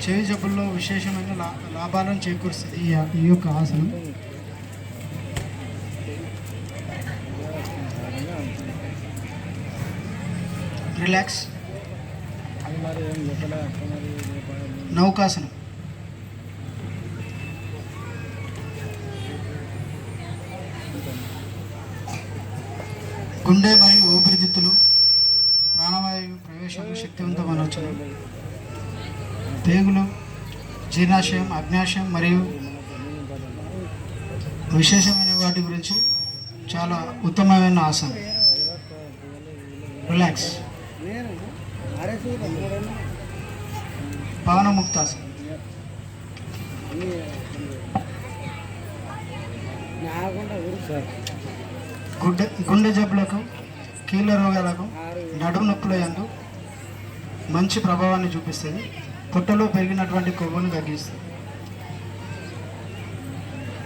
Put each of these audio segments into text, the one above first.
చెవి జబ్బుల్లో విశేషమైన లాభాలను చేకూరుస్తుంది ఈ యొక్క ఆసనం. రిలాక్స్. నౌకాసనం. గుండె మరియు ఊపిరితిత్తులు ప్రాణవాయువు ప్రవేశం శక్తివంతమనొచ్చును. పేగులు, జీర్ణాశయం, అగ్నాశయం మరియు విశేషమైన వాటి గురించి చాలా ఉత్తమమైన ఆసనం. రిలాక్స్. పవనముక్తాసనం. గుండె జబ్బులకు, కీళ్ళ రోగాలకు, నడుము నొప్పుల యందు మంచి ప్రభావాన్ని చూపిస్తుంది. పొట్టలో పెరిగినటువంటి కొవ్వును తగ్గిస్తుంది.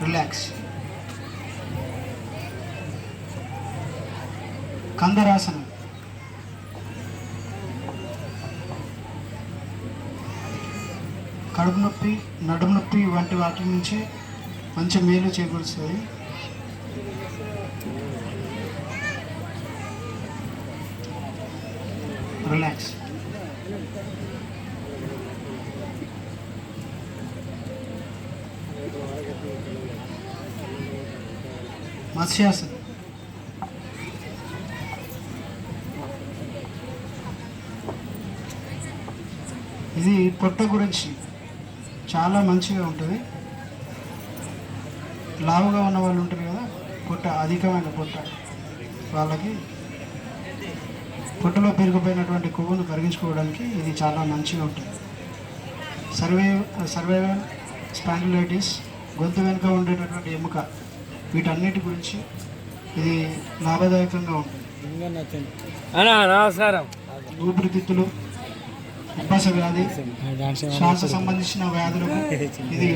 రిలాక్స్. కందరాసనం. కడుపు నొప్పి, నడుము నొప్పి వంటి వాటి నుంచి మంచి మేలు చేకూరుస్తుంది. రిలాక్స్. మత్స్యాసనం. ఇది పొట్ట గురించి చాలా మంచిగా ఉంటుంది. లావుగా ఉన్న వాళ్ళు ఉంటారు కదా, పొట్ట అధికమైన పొట్ట, వాళ్ళకి పొట్టలో పెరిగిపోయినటువంటి కొవ్వును కరిగించుకోవడానికి ఇది చాలా మంచిగా ఉంటుంది. సర్వైవల్ స్పాండిలైటిస్, గొంతు వెనుక ఉండేటటువంటి ఎముక, వీటన్నిటి గురించి ఇది లాభదాయకంగా ఉంటుంది. ఊపిరితిత్తులు, ఉబ్బస వ్యాధి, శ్వాస సంబంధించిన వ్యాధులకు ఇది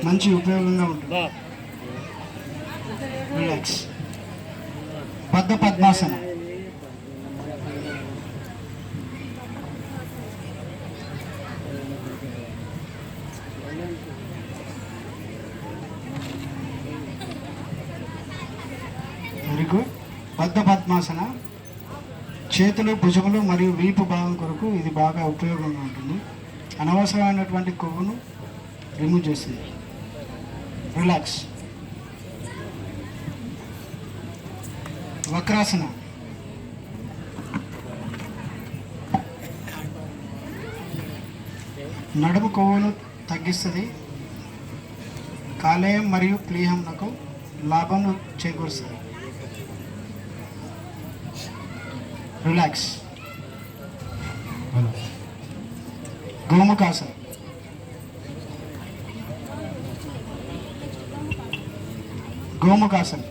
మంచి ఉపయోగంగా ఉంటుంది. రిలాక్స్. బద్ధ పద్మాసనం. Very good. బద్ధ పద్మాసన చేతులు, భుజములు మరియు వీపు భాగం కొరకు ఇది బాగా ఉపయోగంగా ఉంటుంది. అనవసరమైనటువంటి కొవ్వును రిమూవ్ చేస్తుంది. రిలాక్స్. వక్రాసన. నడుము కొవ్వును తగ్గిస్తుంది. కాలేయం మరియు ప్లీహంలకు లాభం చేకూరుస్తుంది. రిలాక్స్. గోముఖాసనం. గోముఖాసనం.